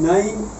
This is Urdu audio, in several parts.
9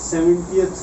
70th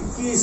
21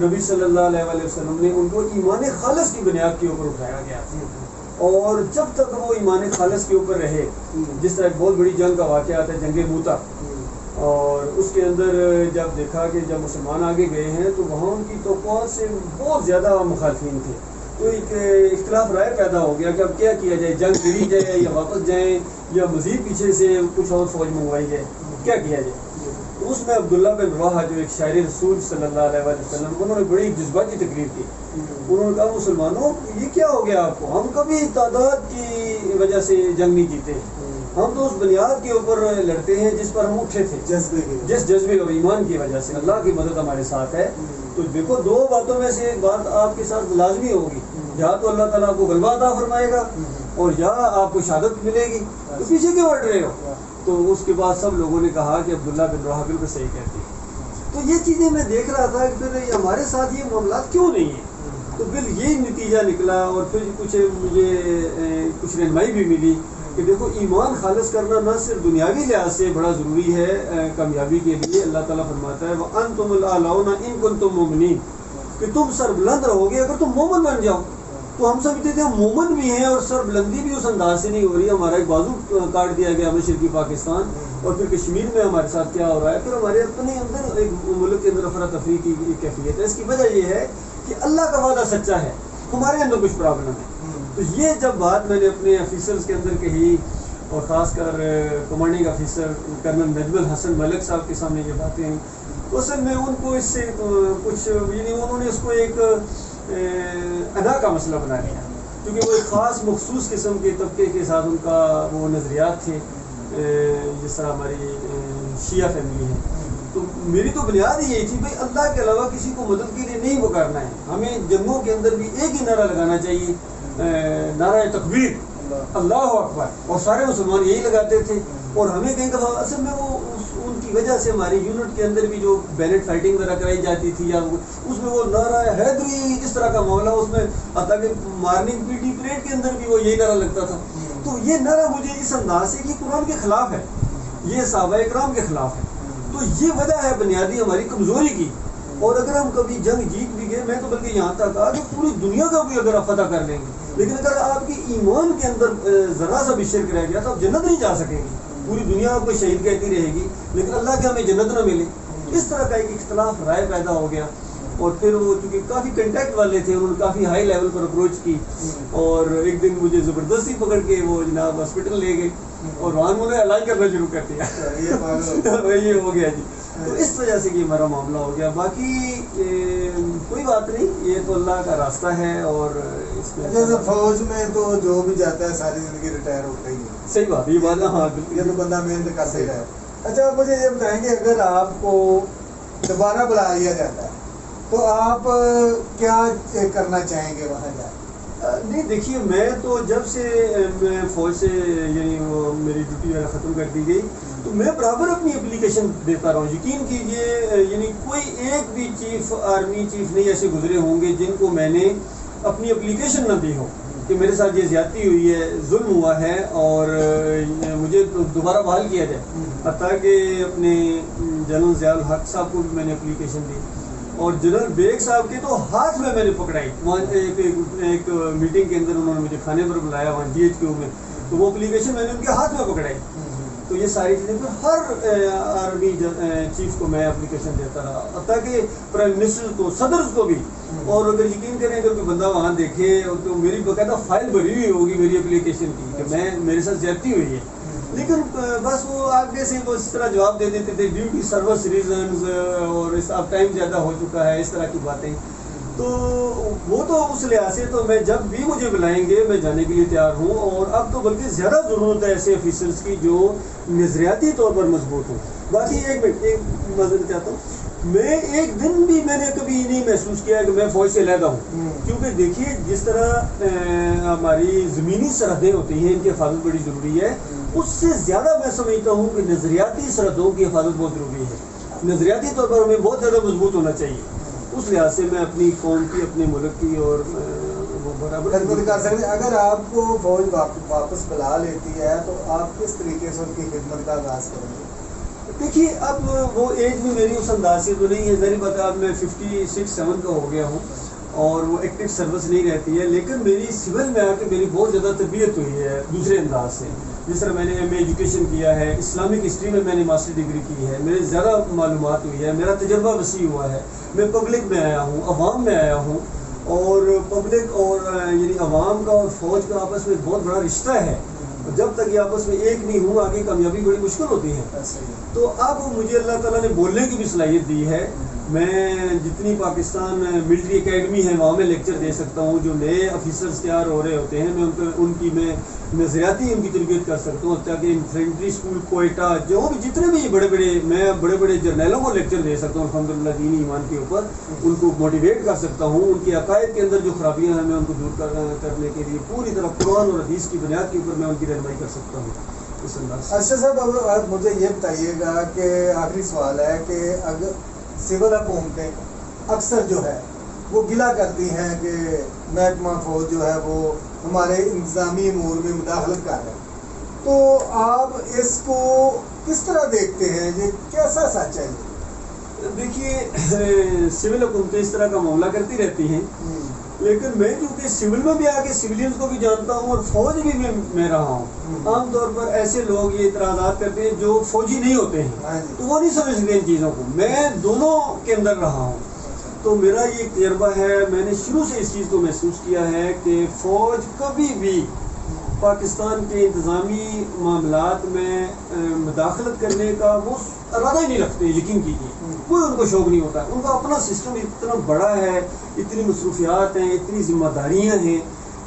نبی صلی اللہ علیہ وسلم نے ان کو ایمان خالص کی بنیاد کے اوپر اٹھایا گیا، اور جب تک وہ ایمان خالص کے اوپر رہے، جس طرح ایک بہت بڑی جنگ کا واقعہ آتا ہے جنگ موتا، اور اس کے اندر جب دیکھا کہ جب مسلمان آگے گئے ہیں تو وہاں ان کی توقعات سے بہت زیادہ مخالفین تھے، تو ایک اختلاف رائے پیدا ہو گیا کہ اب کیا کیا جائے، جنگ لڑی جائے یا واپس جائیں یا مزید پیچھے سے کچھ اور فوج منگوائی جائے، کیا کیا جائے۔ اس میں عبداللہ بن رواحہ جو ایک شاعر رسول صلی اللہ علیہ وسلم، انہوں نے بڑی جذباتی تقریر کی، انہوں نے کہا مسلمانوں یہ کیا ہو گیا آپ کو، ہم کبھی تعداد کی وجہ سے جنگ نہیں جیتے، ہم تو اس بنیاد کے اوپر لڑتے ہیں جس پر ہم اٹھے تھے، جس جذبے اور ایمان کی وجہ سے اللہ کی مدد ہمارے ساتھ ہے۔ تو دیکھو دو باتوں میں سے ایک بات آپ کے ساتھ لازمی ہوگی، یا تو اللہ تعالیٰ آپ کو غلبہ عطا فرمائے گا اور یا آپ کو شہادت ملے گی، تو پیچھے کیوں ہٹ رہے ہو؟ تو اس کے بعد سب لوگوں نے کہا کہ عبداللہ بن رواحہ بالکل صحیح کہتے ہیں۔ تو یہ چیزیں میں دیکھ رہا تھا کہ پھر ہمارے ساتھ یہ معاملات کیوں نہیں ہیں، تو پھر یہی نتیجہ نکلا، اور پھر مجھے کچھ رہنمائی بھی ملی کہ دیکھو ایمان خالص کرنا نہ صرف دنیاوی لحاظ سے بڑا ضروری ہے کامیابی کے لیے، اللہ تعالیٰ فرماتا ہے وَأَنْتُمُ الْأَعْلَوْنَ إِن كُنتُم مُؤْمِنِينَ، کہ تم سر بلند رہو گے اگر تم مومن بن جاؤ۔ تو ہم سمجھتے تھے ہم مومن بھی ہیں اور سر بلندی بھی اس انداز سے نہیں ہو رہی، ہمارا ایک بازو کاٹ دیا گیا مشرقی پاکستان، اور پھر کشمیر میں ہمارے ساتھ کیا ہو رہا ہے، پھر ہمارے اپنے اندر ایک ملک کے اندر افراتفری کی کیفیت ہے۔ اس کی وجہ یہ ہے کہ اللہ کا وعدہ سچا ہے، ہمارے اندر کچھ پرابلم ہے۔ تو یہ جب بات میں نے اپنے آفیسرز کے اندر کہی، اور خاص کر کمانڈنگ آفیسر کرنل نجم الحسن ملک صاحب کے سامنے یہ باتیں ہیں، اصل میں ان کو اس سے کچھ یعنی انہوں نے اس کو ایک ادا کا مسئلہ بنا لیا، کیونکہ وہ ایک خاص مخصوص قسم کے طبقے کے ساتھ ان کا وہ نظریات تھے، جس طرح ہماری شیعہ فیملی ہے۔ تو میری تو بنیاد ہی یہی تھی بھائی اللہ کے علاوہ کسی کو مدد کے لیے نہیں پکارنا ہے، ہمیں جنگوں کے اندر بھی ایک ہی نعرہ لگانا چاہیے، نعرہ تکبیر، اللہ اکبر، اور سارے مسلمان یہی لگاتے تھے۔ اور ہمیں کئی دفعہ اصل میں وہ ان کی وجہ سے ہماری یونٹ کے اندر بھی جو بیلٹ فائٹنگ وغیرہ کرائی جاتی تھی، یا اس میں وہ نعرہ حیدری اس طرح کا معاملہ، اس میں حتیٰ کہ مارننگ پی ٹی پریڈ کے اندر بھی وہ یہی نعرہ لگتا تھا۔ تو یہ نعرہ مجھے اس انداز سے کہ قرآن کے خلاف ہے، یہ صحابہ اکرام کے خلاف ہے، تو یہ وجہ ہے بنیادی ہماری کمزوری کی۔ اور اگر ہم کبھی جنگ جیت بھی گئے، میں تو بلکہ یہاں تک کہا کہ پوری دنیا کا بھی اگر آپ فتح کر لیں گے، لیکن اگر آپ کی ایمان کے اندر ذرا سا بھی شرک رہ گیا تو آپ جنت نہیں جا سکیں گے۔ پوری دنیا آپ کو شہید کہتی رہے گی لیکن اللہ کے ہمیں جنت نہ ملے۔ اس طرح کا ایک اختلاف رائے پیدا ہو گیا، اور پھر وہ چونکہ کافی کنٹیکٹ والے تھے، انہوں نے کافی ہائی لیول پر اپروچ کی، اور ایک دن مجھے زبردستی پکڑ کے وہ جناب ہاسپٹل لے گئے اور وہاں انہوں نے علاج کرنا شروع کر دیا۔ یہ ہو گیا جی، تو اس وجہ سے کہ ہمارا معاملہ ہو گیا۔ باقی کوئی بات نہیں، یہ تو اللہ کا راستہ ہے، اور اس میں جیسے فوج میں تو جو بھی جاتا ہے ساری زندگی ریٹائر ہوتا ہی ہے، صحیح بات، یہ بات ہاں یہ تو بندہ محنت کرتا ہی رہے۔ اچھا آپ مجھے یہ بتائیں گے اگر آپ کو دوبارہ بلا لیا جاتا ہے تو آپ کیا کرنا چاہیں گے وہاں جا؟ نہیں دیکھیے، میں تو جب سے میں فوج سے یعنی وہ میری ڈیوٹی وغیرہ ختم کر دی گئی تو میں برابر اپنی اپلیکیشن دیتا رہا ہوں۔ یقین کیجئے یعنی کوئی ایک بھی چیف آرمی چیف نہیں ایسے گزرے ہوں گے جن کو میں نے اپنی اپلیکیشن نہ دی ہو کہ میرے ساتھ یہ زیادتی ہوئی ہے، ظلم ہوا ہے اور مجھے دوبارہ بحال کیا جائے۔ حتیٰ کہ اپنے جنرل ضیاء الحق صاحب کو بھی میں نے اپلیکیشن دی، اور جنرل بیگ صاحب کے تو ہاتھ میں نے پکڑائی، وہاں ایک میٹنگ کے اندر انہوں نے مجھے کھانے پر بلایا وہاں جی ایچ کیو میں، تو وہ اپلیکیشن میں نے ان کے ہاتھ میں پکڑائی۔ تو یہ ساری چیزیں پھر ہر آرمی چیف کو میں اپلیکیشن دیتا رہا، حتیٰ کہ پرائم منسٹر کو، صدر کو بھی۔ اور اگر یقین کریں اگر کوئی بندہ وہاں دیکھے تو میری باقاعدہ فائل بھری ہوئی ہوگی میری اپلیکیشن کی کہ میرے ساتھ زیادتی ہوئی ہے، لیکن بس وہ آگے سے وہ اس طرح جواب دے دیتے تھے ڈیوٹی سروس ریزنز، اور اب ٹائم زیادہ ہو چکا ہے، اس طرح کی باتیں۔ تو وہ تو اس لحاظ سے تو میں جب بھی مجھے بلائیں گے میں جانے کے لیے تیار ہوں، اور اب تو بلکہ زیادہ ضرورت ہے ایسے آفیسرز کی جو نظریاتی طور پر مضبوط ہوں۔ باقی ایک معذرت چاہتا ہوں، میں ایک دن بھی میں نے کبھی نہیں محسوس کیا کہ میں فوج سے علیحدہ ہوں، کیونکہ دیکھیے جس طرح ہماری زمینی سرحدیں ہوتی ہیں ان کی حفاظت بڑی ضروری ہے، اس سے زیادہ میں سمجھتا ہوں کہ نظریاتی سرحدوں کی حفاظت بہت ضروری ہے۔ نظریاتی طور پر ہمیں بہت زیادہ مضبوط ہونا چاہیے، اس لحاظ سے میں اپنی قوم کی، اپنے ملک کی اور وہ برابر خدمت کر سکتے۔ اگر آپ کو فوج واپس بلا لیتی ہے تو آپ کس طریقے سے ان کی خدمت کا آغاز کریں گے؟ دیکھیے اب وہ ایج بھی میری اس انداز سے تو نہیں ہے، ظاہر بات ہے اب میں 56-7 کا ہو گیا ہوں اور وہ ایکٹیو سروس نہیں رہتی ہے، لیکن میری سول میں آ کے میری بہت زیادہ تربیت ہوئی ہے دوسرے انداز سے. جس طرح میں نے ایم اے ایجوکیشن کیا ہے، اسلامک ہسٹری میں نے ماسٹر ڈگری کی ہے، میرے زیادہ معلومات ہوئی ہے، میرا تجربہ وسیع ہوا ہے، میں پبلک میں آیا ہوں، عوام میں آیا ہوں، اور پبلک اور یعنی عوام کا اور فوج کا آپس میں بہت بڑا رشتہ ہے. جب تک یہ آپس میں ایک نہیں ہوں آگے کامیابی بڑی مشکل ہوتی ہے. تو اب مجھے اللہ تعالیٰ نے بولنے کی بھی صلاحیت دی ہے. میں جتنی پاکستان ملٹری اکیڈمی ہے وہاں میں لیکچر دے سکتا ہوں، جو نئے آفیسرز تیار ہو رہے ہوتے ہیں میں ان کی میں نظریاتی ان کی تربیت کر سکتا ہوں، تاکہ انفینٹری اسکول کوئٹہ جو بھی جتنے بھی بڑے بڑے جرنیلوں کو لیکچر دے سکتا ہوں الحمدللہ دینی ایمان کے اوپر، ان کو موٹیویٹ کر سکتا ہوں. ان کے عقائد کے اندر جو خرابیاں ہیں میں ان کو دور کرنے کے لیے پوری طرح قرآن اور حدیث کی بنیاد کے اوپر میں ان کی رہنمائی کر سکتا ہوں اس انداز سے. ارشد صاحب اب مجھے یہ بتائیے گا کہ آخری سوال ہے کہ اگر سول حکومتیں اکثر جو ہے وہ گلہ کرتی ہیں کہ محکمہ فوج جو ہے وہ ہمارے انتظامی امور میں مداخلت کر رہے ہیں، تو آپ اس کو کس طرح دیکھتے ہیں؟ یہ کیسا سچ ہے؟ دیکھیے سول حکومتیں اس طرح کا معاملہ کرتی رہتی ہیں، لیکن میں کیونکہ سول میں بھی آ کے سویلینز کو بھی جانتا ہوں اور فوج بھی میں رہا ہوں. عام طور پر ایسے لوگ یہ اعتراضات کرتے ہیں جو فوجی نہیں ہوتے ہیں تو وہ نہیں سمجھ سکتے ان چیزوں کو. میں دونوں کے اندر رہا ہوں تو میرا یہ تجربہ ہے، میں نے شروع سے اس چیز کو محسوس کیا ہے کہ فوج کبھی بھی پاکستان کے انتظامی معاملات میں مداخلت کرنے کا وہ ارادہ ہی نہیں رکھتے. یقین کیجیے کوئی ان کو شوق نہیں ہوتا. ان کا اپنا سسٹم اتنا بڑا ہے، اتنی مصروفیات ہیں، اتنی ذمہ داریاں ہیں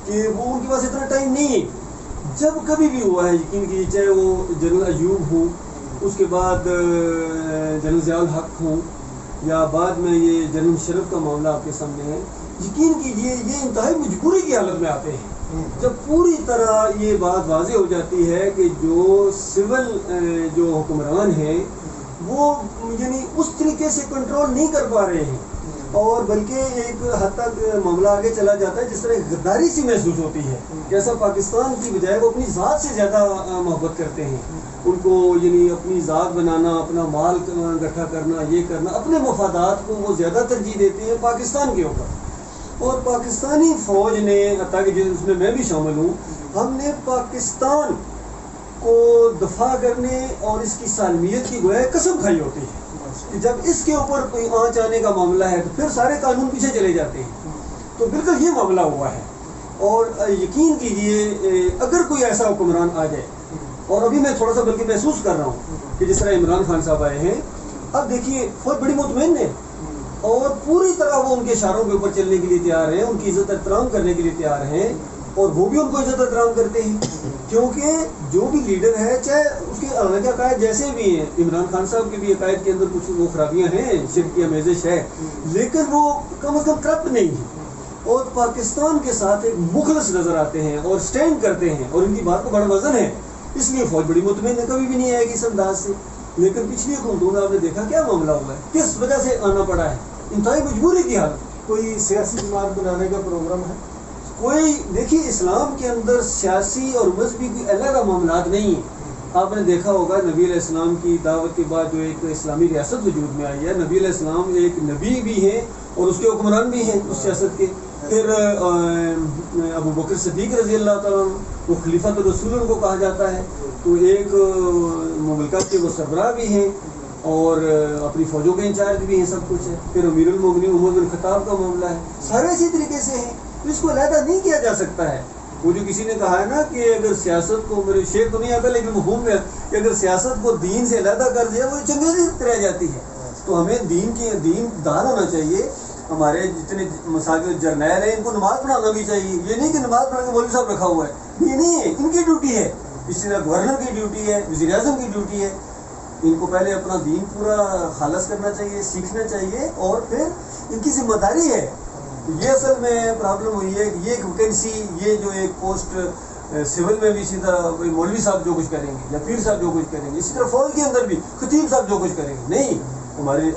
کہ وہ ان کے پاس اتنا ٹائم نہیں ہے. جب کبھی بھی ہوا ہے یقین کیجیے، چاہے وہ جنرل ایوب ہوں، اس کے بعد جنرل ضیاء الحق ہوں، یا بعد میں یہ جنرل مشرف کا معاملہ آپ کے سامنے ہے، یقین کیجیے یہ انتہائی مجبوری کی حالت میں آتے ہیں. جب پوری طرح یہ بات واضح ہو جاتی ہے کہ جو سول جو حکمران ہیں وہ یعنی اس طریقے سے کنٹرول نہیں کر پا رہے ہیں، اور بلکہ ایک حد تک معاملہ آگے چلا جاتا ہے جس طرح غداری سی محسوس ہوتی ہے. جیسا پاکستان کی بجائے وہ اپنی ذات سے زیادہ محبت کرتے ہیں. ان کو یعنی اپنی ذات بنانا، اپنا مال اکٹھا کرنا، یہ کرنا، اپنے مفادات کو وہ زیادہ ترجیح دیتے ہیں پاکستان کے اوپر. اور پاکستانی فوج نے تاکہ جس میں بھی شامل ہوں، ہم نے پاکستان کو دفاع کرنے اور اس کی سالمیت کی گویا قسم کھائی ہوتی ہے کہ جب اس کے اوپر کوئی آنچ آنے کا معاملہ ہے تو پھر سارے قانون پیچھے چلے جاتے ہیں. تو بالکل یہ معاملہ ہوا ہے. اور یقین کیجیے اگر کوئی ایسا حکمران آ جائے، اور ابھی میں تھوڑا سا بلکہ محسوس کر رہا ہوں کہ جس طرح عمران خان صاحب آئے ہیں، اب دیکھیے فوج بڑی مطمئن ہے اور پوری طرح وہ ان کے اشاروں کے اوپر چلنے کے لیے تیار ہیں، ان کی عزت احترام کرنے کے لیے تیار ہیں، اور وہ بھی ان کو عزت احترام کرتے ہیں. کیونکہ جو بھی لیڈر ہے، چاہے اس کے الگ عقائد جیسے بھی ہیں، عمران خان صاحب کے بھی عقائد کے اندر کچھ وہ خرابیاں ہیں، شرک کی آمیزش ہے، لیکن وہ کم از کم کرپٹ نہیں ہے اور پاکستان کے ساتھ ایک مخلص نظر آتے ہیں اور سٹینڈ کرتے ہیں، اور ان کی بات کو بڑا وزن ہے. اس لیے فوج بڑی مطمئن ہے، کبھی بھی نہیں آئے گی اس انداز سے. لیکن پچھلی حکومتوں میں آپ نے دیکھا کیا معاملہ ہوا ہے، کس وجہ سے آنا پڑا ہے، انتہائی مجبوری کی حالت. کوئی سیاسی جماعت بنانے کا پروگرام ہے؟ کوئی دیکھیے اسلام کے اندر سیاسی اور مذہبی کوئی علیحدہ معاملات نہیں ہیں. آپ نے دیکھا ہوگا نبی علیہ السلام کی دعوت کے بعد جو ایک اسلامی ریاست وجود میں آئی ہے، نبی علیہ السلام ایک نبی بھی ہیں اور اس کے حکمران بھی ہیں اس سیاست کے. پھر ابو بکر صدیق رضی اللہ تعالیٰ وہ خلیفۃ الرسول ان کو کہا جاتا ہے، تو ایک مملکت کے وہ سربراہ بھی ہیں اور اپنی فوجوں کے انچارج بھی ہیں، سب کچھ ہے. پھر امیر المومنین عمر بن خطاب کا معاملہ ہے، سارے اسی طریقے سے ہیں. تو اس کو علیحدہ نہیں کیا جا سکتا ہے. وہ جو کسی نے کہا ہے نا کہ اگر سیاست کو، میرے شعر تو نہیں آتا لیکن مفہوم میں، کہ اگر سیاست کو دین سے علیحدہ کر دیا وہ چنگیزی رہ جاتی ہے. تو ہمیں دین دار ہونا چاہیے. ہمارے جتنے مساجد جرنیل ہیں ان کو نماز پڑھانا بھی چاہیے. یہ نہیں کہ نماز پڑھا کے مولوی صاحب رکھا ہوا ہے، یہ نہیں ہے، ان کی ڈیوٹی ہے. اس طرح گورنر کی ڈیوٹی ہے، وزیر اعظم کی ڈیوٹی ہے. ان کو پہلے اپنا دین پورا خالص کرنا چاہیے، سیکھنا چاہیے، اور پھر ان کی ذمہ داری ہے. یہ اصل میں پرابلم ہوئی ہے کہ یہ ایک ویکینسی، یہ جو ایک پوسٹ سول میں بھی اسی طرح کوئی مولوی صاحب جو کچھ کریں گے یا پیر صاحب جو کچھ کریں گے، اسی طرح فوج کے اندر بھی خطیب صاحب جو کچھ کریں گے. نہیں،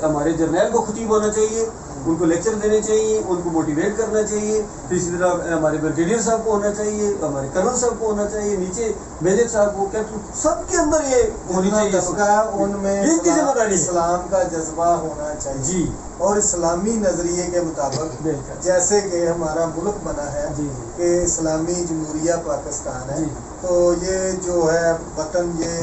ہمارے جرنیل کو خطیب ہونا چاہیے، ان کو لیکچر دینے چاہیے، ان کو موٹیویٹ کرنا چاہیے. پھر اسی طرح ہمارے بریگیڈیئر صاحب کو ہونا چاہیے، ہمارے کرنل صاحب کو ہونا چاہیے، نیچے میجر صاحب کو، کیپٹن، سب کے اندر یہ ہونی چاہیے. ان میں یہ کی ذمہ داری ہے. اسلام کا جذبہ ہونا چاہیے جی. اور اسلامی نظریے کے مطابق جیسے کہ ہمارا ملک بنا ہے کہ اسلامی جمہوریہ پاکستان ہے، تو یہ جو ہے وطن یہ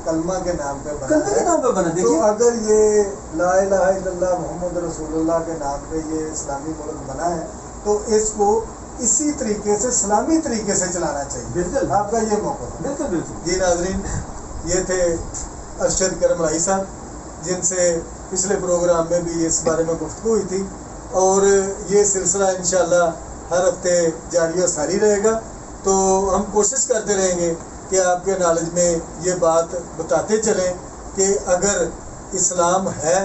کلمہ کے نام پہ بنا ہے. تو اگر یہ لا الہ الا اللہ محمد رسول اللہ کے نام پہ یہ اسلامی ملک بنا ہے تو اس کو اسی طریقے سے اسلامی طریقے سے چلانا چاہیے. بالکل آپ کا یہ موقع. بالکل بالکل. جی ناظرین، یہ تھے ارشد کرم راہی صاحب، جن سے پچھلے پروگرام میں بھی اس بارے میں گفتگو ہوئی تھی، اور یہ سلسلہ انشاءاللہ ہر ہفتے جاری و ساری رہے گا. تو ہم کوشش کرتے رہیں گے کہ آپ کے نالج میں یہ بات بتاتے چلیں کہ اگر اسلام ہے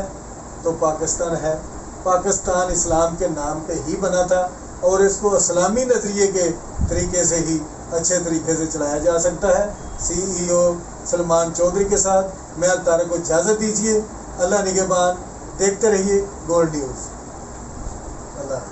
تو پاکستان ہے. پاکستان اسلام کے نام پہ ہی بنا تھا اور اس کو اسلامی نظریے کے طریقے سے ہی اچھے طریقے سے چلایا جا سکتا ہے. CEO سلمان چودھری کے ساتھ میں الطارق کو اجازت دیجیے. اللہ نگہبان. دیکھتے رہیے گولڈ نیوز. اللہ